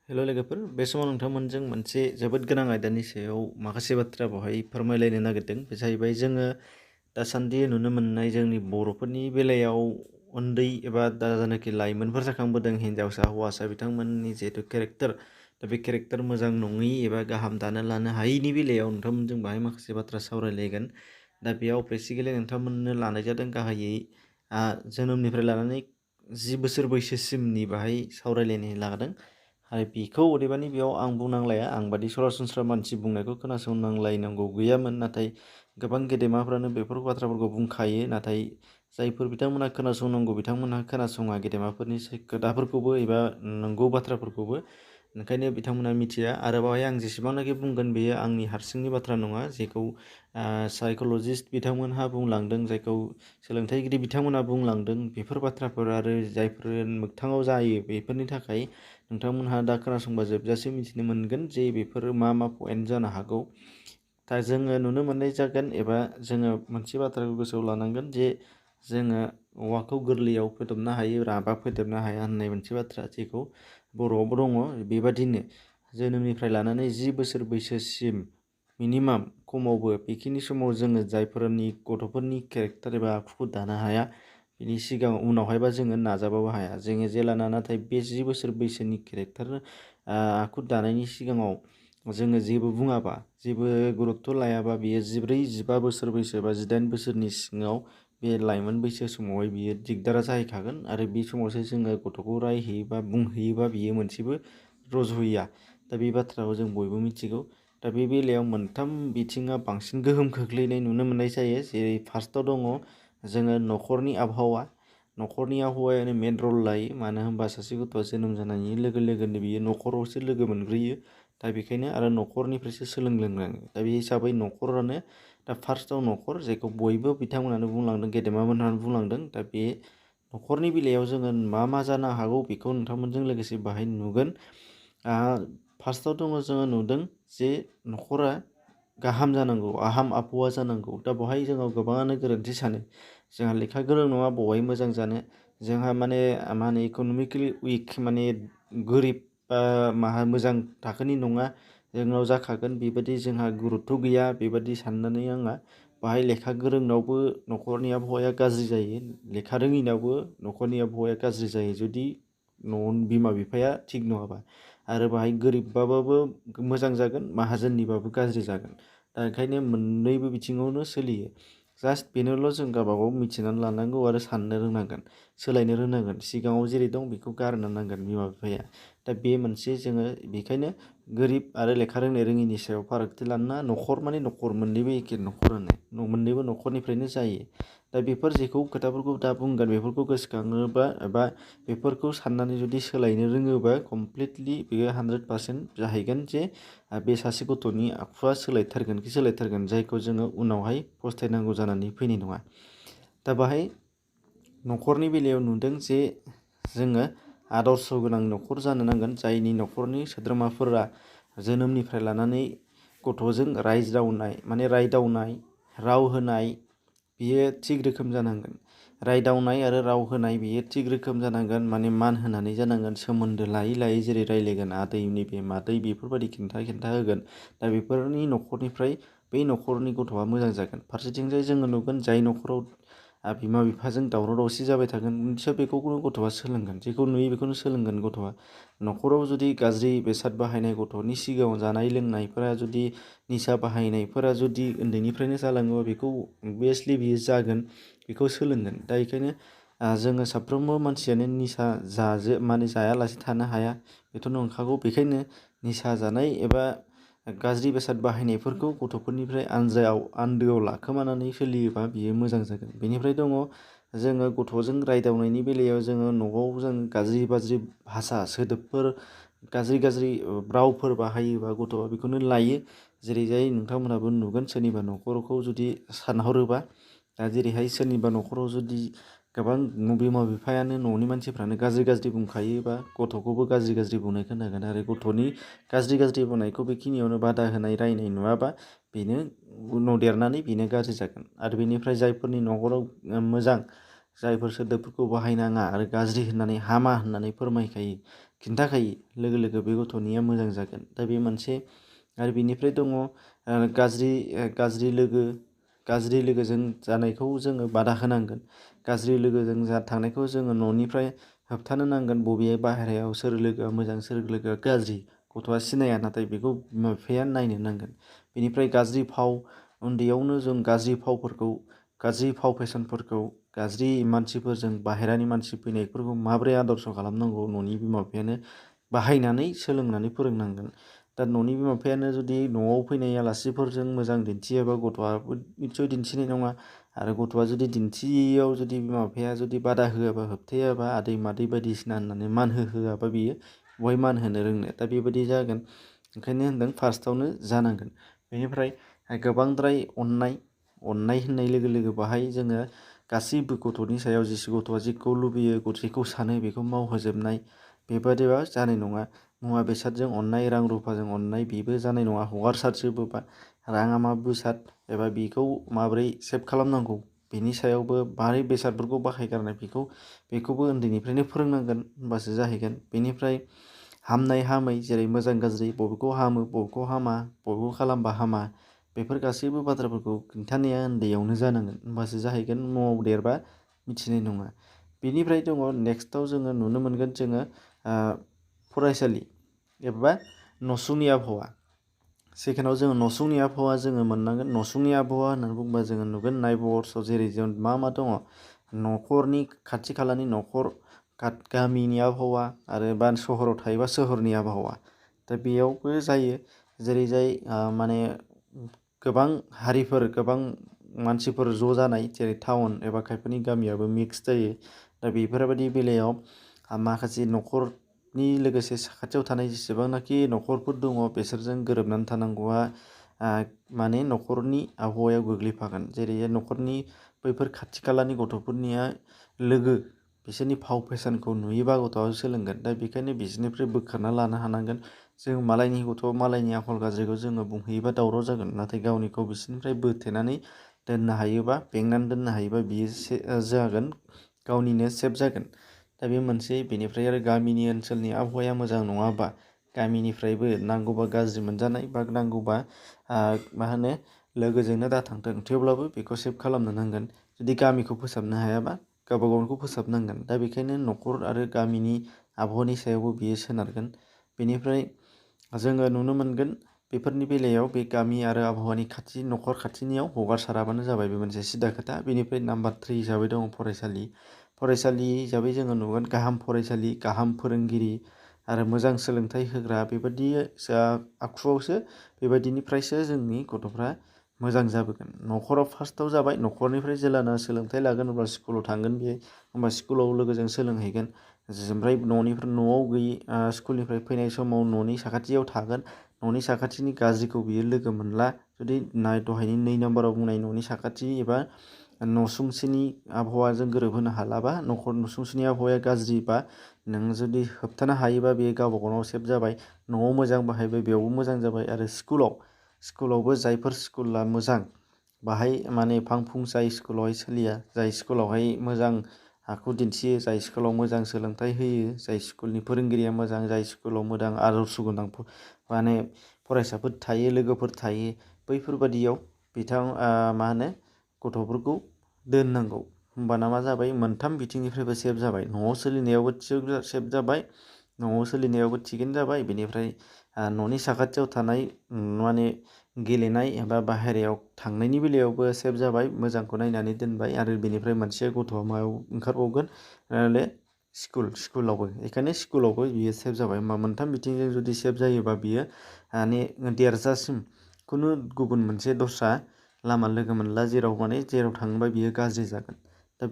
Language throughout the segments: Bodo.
हेल' लोगोफोर बे समाव नोंथांमोनजों मोनसे जोबोद गोनां आयदानि सायाव माखासे बाथ्रा बेवहाय फोरमायलायनो नागिरदों। बे जाहैबाय जोङो दासान्दि नुनो मोननाय जोंनि बर'फोरनि बेलायाव उन्दै एबा दा जानाखि लाइमोनफोर जाखांबोदों हिन्जावसा हौवासा बिथांमोननि जिहेथु केरेक्टार दा बे केरेक्टार मोजां नङि एबा गाहाम दानो लानो हायैनि बेलायाव नोंथांमोनजों बाहाय माखासे बाथ्रा सावरायलायगोन। दा बेयाव बेसिकेलि नोंथांमोननो लानाय जादों गाहायै जोनोमनिफ्राय लानानै 10 बोसोर बैसोसिमनि बाहाय सावरायलायनो लादों। आरो बेखौ अदेबानि बेयाव आं बुंनांलाया, आं बादि सरासनस्रा मानसि बुंनायखौ खोनासंनांलायनांगौ गैयामोन। नाथाय गोबां गेदेमाफ्रानो बेफोर बाथ्राफोरखौ बुंखायो, नाथाय जायफोर बिथांमोना खोनासंनांगौ बिथांमोनहा खोनासङा गेदेमाफोरनि खोथाफोरखौबो एबा नंगौ बाथ्राफोरखौबो। ओंखायनो बिथांमोना मिथिया। आरो बावहाय आं जेसेबांनाखि बुंगोन बेयो आंनि हारसिंनि बाथ्रा नङा, जेखौ साइक'लजिस्ट बिथांमोनहा बुंलांदों, जायखौ सोलोंथाइगिरि बिथांमोना बुंलांदों, बेफोर बाथ्राफोर आरो जायफोर मोगथाङाव जायो बेफोरनि थाखाय नोंथांमोनहा दा खोनासंबा जोबजासे मिथिनो मोनगोन जे बेफोर मा पइन्ट जानो हागौ। दा जोङो नुनो मोननाय जागोन एबा जोङो मोनसे बाथ्राखौ गोसोआव लानांगोन जे जोङो औवाखौ गोरलैयाव फेदबनो हायो, राबा फेदेबनो हाया होननाय मोनसे बाथ्रा जेखौ बर'आवबो दङ। बेबादिनो जोनोमनिफ्राय लानानै 10 बोसोर बैसोसिम मिनिमाम खमावबो बेखिनि समाव जोङो जायफोरनि गथ'फोरनि केरेक्टार एबा आखुखौ दानो हाया, बिनि सिगां उनावहायबा जोङो नाजाबाबो हाया। जोङो जेलाना नाथाय बे 10 बोसोर बैसोनि केरेक्टार आखु दानायनि सिगाङाव जोङो जेबो बुङाबा, जेबो गुरुत्थ' लायाबा, बियो 14-15 बोसोर बैसो बा 18 बोसोरनि सिङाव बे लाइमोन बैसो समावहाय बियो दिगदारा जाहैखागोन। आरो बे समावसो जोङो गथ'खौ रायहैयोबा बुंहैयोबा बियो मोनसेबो रज'हैया। दा बे बाथ्राखौ जों बयबो मिथिगौ। दा बे बेलायाव मोनथाम बिथिङा बांसिन गोहोम खोख्लैनाय नुनो मोननाय जायो। जेरै फार्स्टआव दङ जोङो नख'रनि आबहावा। नख'रनि आबहावायानो मेन रल लायो। मानो होनबा सासे गथ'आ जोनोम जानायनि लोगो लोगोनो बियो नख'रावसो लोगो मोनग्रोयो। दा बेखायनो आरो नख'रनिफ्रायसो सोलोंलाङो। दा बे हिसाबै नख'रानो दा फार्स्टआव नख'र, जायखौ बयबो बिथांमोनानो बुंलांदों, गेदेमामोनहानो बुंलांदों। दा बे नख'रनि बेलायाव जोङो मा जानो हागौ बेखौ नोंथांमोनजों लोगोसे बाहाय नुगोन। फार्स्टआव दङ जोङो नुदों जे नख'रा गाहाम जानांगौ, आहाम आबहावा जानांगौ। दा बेवहाय जोङो गोबाङानो गोरोन्थि सानो। जोंहा लेखा गोरों नङा बहाय मोजां जानो, जोंहा माने मा होनो इक'नमिकेलि उइक, माने गोरिब बा मोजां थाखोनि नङा, जोंनाव जाखागोन बेबायदि जोंहा गुरुत्थ' गैया बेबायदि साननानै आंहा बाहाय लेखा गोरोंनावबो नख'रनि आबहावाया गाज्रि जायो, लेखा रोङिनावबो नख'रनि आबहावाया गाज्रि जायो जुदि न'नि बिमा बिफाया थिग नङाबा। आरो बाहाय गोरिबबाबो मोजां जागोन, माहाजोननिबाबो गाज्रि जागोन। दा ओंखायनो मोननैबो बिथिङावनो सोलियो। जास्ट बेनोल' जों गावबागाव मिथिनानै लानांगौ आरो साननो रोंनांगोन, सोलायनो रोंनांगोन। सिगाङाव जेरै दं बेखौ गारनो नांगोन बिमा बिफाया। दा बे मोनसे जोङो बेखायनो गोरिब आरो लेखा रोंनाय रोङिनि सायाव फारागथि लाना नख'र माने नख'र, मोननैबो एखे नख'रानो, मोननैबो नख'रनिफ्रायनो जायो। दा बेफोर जेखौ खोथाफोरखौ दा बुंगोन बेफोरखौ गोसोखाङोबा एबा बेफोरखौ साननानै जुदि सोलायनो रोङोबा कमप्लिटलि बेयो 100% जाहैगोन जे बे सासे गथ'नि आखुआ सोलायथारगोनखि सोलायथारगोन, जायखौ जोङो उनावहाय फस्थायनांगौ जानानै फैनाय नङा। दा बाहाय नख'रनि बेलायाव नुदों जे जोङो आदर्श गोनां नख'र जानो नांगोन, जायनि नख'रनि सोद्रोमाफोरा जोनोमनिफ्राय लानानै गथ'जों रायदावनाय, माने रायदावनाय, राव होनाय बियो थिग रोखोम जानांगोन। रायदावनाय आरो राव होनाय बियो थिग रोखोम जानांगोन, माने मान होनानै जानांगोन। सोमोन्दो लायै लायै जेरै रायलायगोन, आदै नैबे मादै बेफोरबायदि खिन्था होगोन। दा बेफोरनि नख'रनिफ्राय बै नख'रनि गथ'आ मोजां जागोन। फारसेथिंजाय जोङो नुगोन जाय नख'राव बिमा बिफाजों दावराव दावसि जाबाय थागोन, निस्सय बेखौनो गथ'आ सोलोंगोन। जेखौ नुयो बेखौनो सोलोंगोन गथ'आ। नख'राव जुदि गाज्रि बेसाद बाहायनाय, गथ'नि सिगाङाव जानाय लोंनायफोरा जुदि निसा बाहायनायफोरा जुदि उन्दैनिफ्रायनो जालाङोबा बेखौ अभियासलि बियो जागोन, बेखौ सोलोंगोन। दा बेखायनो जोङो साफ्रोमबो मानसियानो निसा माने जायालासे थानो हाया, बेथ' नंखागौ। बेखायनो निसा जानाय एबा गाज्रि बेसाद बाहायनायफोरखौ गथ'फोरनिफ्राय आन्दोआव लाखोमानानै सोलियोबा बियो मोजां जागोन। बेनिफ्राय दङ जोङो गथ'जों रायदावनायनि बेलायाव जोङो न'आव जों गाज्रि भाषा सोदोबफोर, गाज्रि रावफोर बाहायोबा गथ'आ बेखौनो लायो। जेरैजाय नोंथांमोनहाबो नुगोन सोरनिबा नख'रखौ जुदि सानहरोबा, दा जेरैहाय सोरनिबा नख'राव जुदि गोबां बिमा बिफायानो न'नि मानसिफ्रानो गाज्रि बुंखायोबा गथ'खौबो गाज्रि बुंनाय खोनागोन। आरो गथ'नि गाज्रि बुंनायखौ बेखिनियावनो बादा होनाय, रायनाय नुवाबा बेनो उनाव देरनानै बेनो गाज्रि जागोन। आरो बेनिफ्राय जायफोरनि नख'राव मोजां, जायफोर सोदोबफोरखौ बाहायनाङा आरो गाज्रि होननानै हामा होननानै फोरमायखायो, खिन्थाखायो लोगो लोगो बे गथ'निया मोजां जागोन। दा बे मोनसे आरो बिनिफ्राय दङ गाज्रि लोगोजों जानायखौ जोङो बादा होनांगोन। गाज्रि लोगोजों थांनायखौ जोङो न'निफ्राय होबथानो नांगोन। बबे बाहेरायाव सोर लोगोआ मोजां सोर लोगोआ गाज्रि गथ'आ सिनाया, नाथाय बेखौ बिमा बिफाया नायनो नांगोन। बेनिफ्राय गाज्रि फाव, उन्दैयावनो जों गाज्रि फाव फेसनफोरखौ गाज्रि मानसिफोरजों बाहेरानि मानसि फैनायफोरखौ माबोरै आदर्श खालामनांगौ न'नि बिमा बिफायानो बाहायनानै सोलोंनानै फोरोंनांगोन। दा न'नि बिमा बिफायानो जुदि न'आव फैनाय आलासिफोरजों मोजां दिन्थियाबा गथ'आबो निस्सय दिन्थिनाय नङा। आरो गथ'आ जुदि दिन्थियैयाव जुदि बिमा बिफाया जुदि बादा होआबा होबथायाबा आदै मादै बायदिसिना होननानै मान होआबा बियो बहाय मान होनो रोंनो। दा बेबायदि जागोन। ओंखायनो होनदों फार्स्टआवनो जानांगोन। बेनिफ्राय गोबांद्राय अननाय होननाय लोगो लोगो बाहाय जोङो गासैबो गथ'नि सायाव गथ'आ जेखौ लुबैयो जेखौ सानो बेखौ मावहोजोबनाय बेबादिबा जानाय नङा। मुवा बेसादजों अननाय, रां रुफाजों अननाय बेबो जानाय नङा। हगारसारजोबोबा राङा मा बेसाद एबा बेखौ माबोरै सेभ खालामनांगौ बेनि सायावबो माबोरै बेसादफोरखौ बाहायगारनाय बेखौबो उन्दैनिफ्रायनो फोरोंनांगोन, होमबासो जाहैगोन। बेनिफ्राय हामनाय हामै, जेरै मोजां गाज्रि, बबेखौ हामो बबेखौ हामा, बबेखौ खालामबा हामा, बेफोर गासैबो बाथ्राफोरखौ खिन्थानाया उन्दैयावनो जानांगोन, होमबासो जाहैगोन। न'आव देरबा मिथिनाय नङा। बेनिफ्राय दङ नेक्स्टआव जोङो नुनो मोनगोन जोङो फरायसालि एबा नसुंनि आबहावा। सेकेन्डआव जोङो नसुंनि आबहावा जोङो मोननांगोन। नसुंनि आबहावा होननानै बुङोबा जोङो नुगोन नाइबर्स, जेरै जों मा दङ न'खरनि खाथि खालानि न'खर, गामिनि आबहावा आरो बा सहराव थायोबा सोहोरनि आबहावा। दा बेयावबो जायो जेरै माने गोबां हारिफोर गोबां मानसिफोर ज' जानाय, जेरै टाउन एबा खायफानि गामियाबो मिक्स जायो। दा बेफोरबायदि बेलायाव माखासे न'खरनि लोगोसे साखाथियाव थानाय जेसेबांनाखि न'खरफोर दङ बिसोरजों गोरोबनानै थानांगौआ माने न'खरनि आबहावायाव गोग्लैफागोन। जेरै न'खरनि बैफोर खाथि खालानि गथ'फोरनिया बिसोरनि फाव फेसनखौ नुयोबा गथ'आ सोलोंगोन। दा बेखायनो बिसोरनिफ्राय बोखारना लानो हानांगोन। जों मालायनि गथ' मालायनि आखल गाज्रिखौ जोङो बुंहैयोबा दावराव जागोन, नाथाय गावनिखौ बिसोरनिफ्राय बोथेनानै दोननो हायोबा, बेंनानै दोननो हायोबा बियो जागोन, गावनिनो सेफ जागोन। दा बे मोनसे। बेनिफ्राय आरो गामिनि ओनसोलनि आबहावाया मोजां नङाबा गामिनिफ्रायबो नांगौबा गाज्रि मोनजानाय बा नांगौबा लोगोजोंनो दाथांथों थेवब्लाबो बेखौ सेभ खालामनो नांगोन। जुदि गामिखौ फोसाबनो हायाबा गावबा गावनिखौ फोसाबनांगोन। दा बेखायनो न'खर आरो गामिनि आबहावानि सायावबो बियो सोनारगोन। बेनिफ्राय जोङो नुनो मोनगोन बेफोरनि बेलायाव बे गामि आरो आबहावानि न'खर खाथिनियाव हगारसाराबानो जाबाय, बे मोनसे सिदा खोथा। बेनिफ्राय नाम्बार 3 हिसाबै दङ फरायसालि हिसाबै जोङो नुगोन गाहाम फरायसालि, गाहाम फोरोंगिरि आरो मोजां सोलोंथाइ होग्रा बेबायदि आखुआवसो, बेबायदिनिफ्रायसो जोंनि गथ'फ्रा मोजां जाबोगोन। न'खराव फार्स्टआव जाबाय, न'खरनिफ्राय जेलानो सोलोंथाइ लागोन अब्ला स्कुलाव थांगोन बियो, होमबा स्कुलाव लोगोजों सोलोंहैगोन। ओमफ्राय न'आव गैयि स्कुलनिफ्राय फैनाय समाव न'नि साखाथियाव थागोन। न'नि साखाथिनि गाज्रिखौ बियो लोगो मोनला। जुदि दहायनि 2 नाम्बाराव बुंनाय न'नि साखाथि एबा न'सुंसेनि आबहावाजों गोरोबहोनो हालाबा, न'सुंसेनि आबहावाया गाज्रिबा नों जुदि होबथानो हायोबा बे गावबा गावनाव सेभ जाबाय। न'आव मोजां बाहायबाय बेयावबो मोजां जाबाय। आरो स्कुलावबो जायफोर स्कुला मोजां, बाहाय माने फांफुं जाय स्कुलावहाय सोलिया, जाय स्कुलावहाय मोजां आखु दिन्थियो, जाय स्कुलाव मोजां सोलोंथाइ होयो, जाय स्कुलनि फोरोंगिरिया मोजां, जाय स्कुलाव मोजां आदर्श गोनां माने फरायसाफोर थायो, लोगोफोर थायो, बैफोरबादियाव गथ'फोरखौ दोननांगौ। होमबाना मा जाबाय, मोनथाम बिथिंनिफ्रायबो सेभ जाबाय। न'आव सोलिनायावबो सेभ जाबाय, न'आव सोलिनायावबो थिगैनो जाबाय। बेनिफ्राय न'नि साखाथियाव थानाय माने गेलेनाय एबा बाहेरायाव थांनायनि बेलायावबो सेभ जाबाय, मोजांखौ नायनानै दोनबाय। आरो बेनिफ्राय मोनसे गथ'आ मायाव ओंखारबावगोन, स्कुलावबो। बेखायनो स्कुलावबो बियो सेभ जाबाय। होमबा मोनथाम बिथिंजों जुदि सेभ जायोबा बियो देरजासिम खुनु गुबुन मोनसे दस्रा लामा लोगो मोनला, जेराव थाङोबा बियो गाज्रि जागोन। दा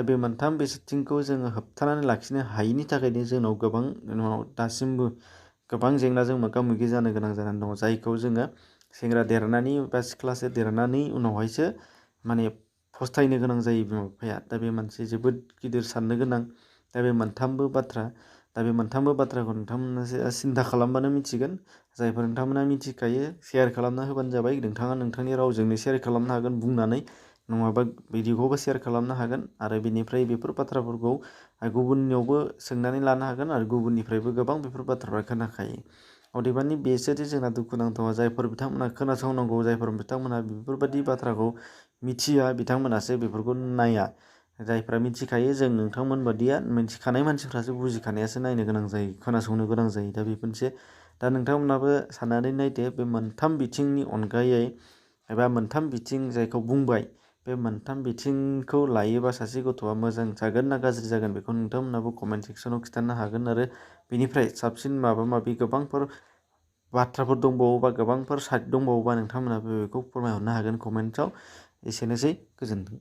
बे मोनथाम बिथिंखौ जोङो होबथानानै लाखिनो हायैनि थाखायनो जोंनाव दासिमबो गोबां जेंनाजों मोगा मोगि जानो गोनां जानानै दङ, जायखौ जोङो सेंग्रा देरनानै बा सिख्लासे देरनानै उनावहायसो माने फस्थायनो गोनां जायो बिमा बिफाया। दा बे मोनसे जोबोद गिदिर साननो गोनां। दा बे मोनथामबो बाथ्राखौ नोंथांमोना सिन्था खालामबानो मिथिगोन। जायफोर नोंथांमोना मिथिखायो शेयार खालामना होबानो जाबाय। नोंथाङा नोंथांनि रावजोंनो शेयार खालामनो हागोन बुंनानै। नङाबा भिडिअखौबो शेयार खालामनो हागोन आरो बिनिफ्राय बेफोर बाथ्राफोरखौ गुबुननियावबो सोंनानै लानो हागोन आरो गुबुननिफ्रायबो गोबां बेफोर बाथ्राफ्रा खोनाखायो। अदेबानि बेसोरदि जोंना दुखुनांथावा जायफोर बिथांमोना खोनासंनांगौ जायफोर बिथांमोना बेफोरबायदि बाथ्राखौ मिथिया बिथांमोनासो बेफोरखौ नाया। जायफ्रा मिथिखायो जों नोंथांमोन बादिया मिथिखानाय मानसिफ्रासो बुजिखानायासो नायनो गोनां जायो खोनासंनो गोनां जायो। दा बेफोरनोसै दा नोंथांमोनाबो साननानै नायदो बे मोनथाम बिथिंनि अनगायै एबा मोनथाम बिथिं जायखौ बुंबाय बे मोनथाम बिथिंखौ लायोबा सासे गथ'आ मोजां जागोन ना गाज्रि जागोन बेखौ नोंथांमोनाबो कमेन्ट सेक्सनाव खिन्थानो हागोन आरो बिनिफ्राय साबसिन माबा माबि गोबांफोर बाथ्राफोर दंबावोबा गोबांफोर साइट दंबावोबा नोंथांमोनाबो बेखौ फोरमायहरनो हागोन कमेन्टआव। एसेनोसै, गोजोन्थों।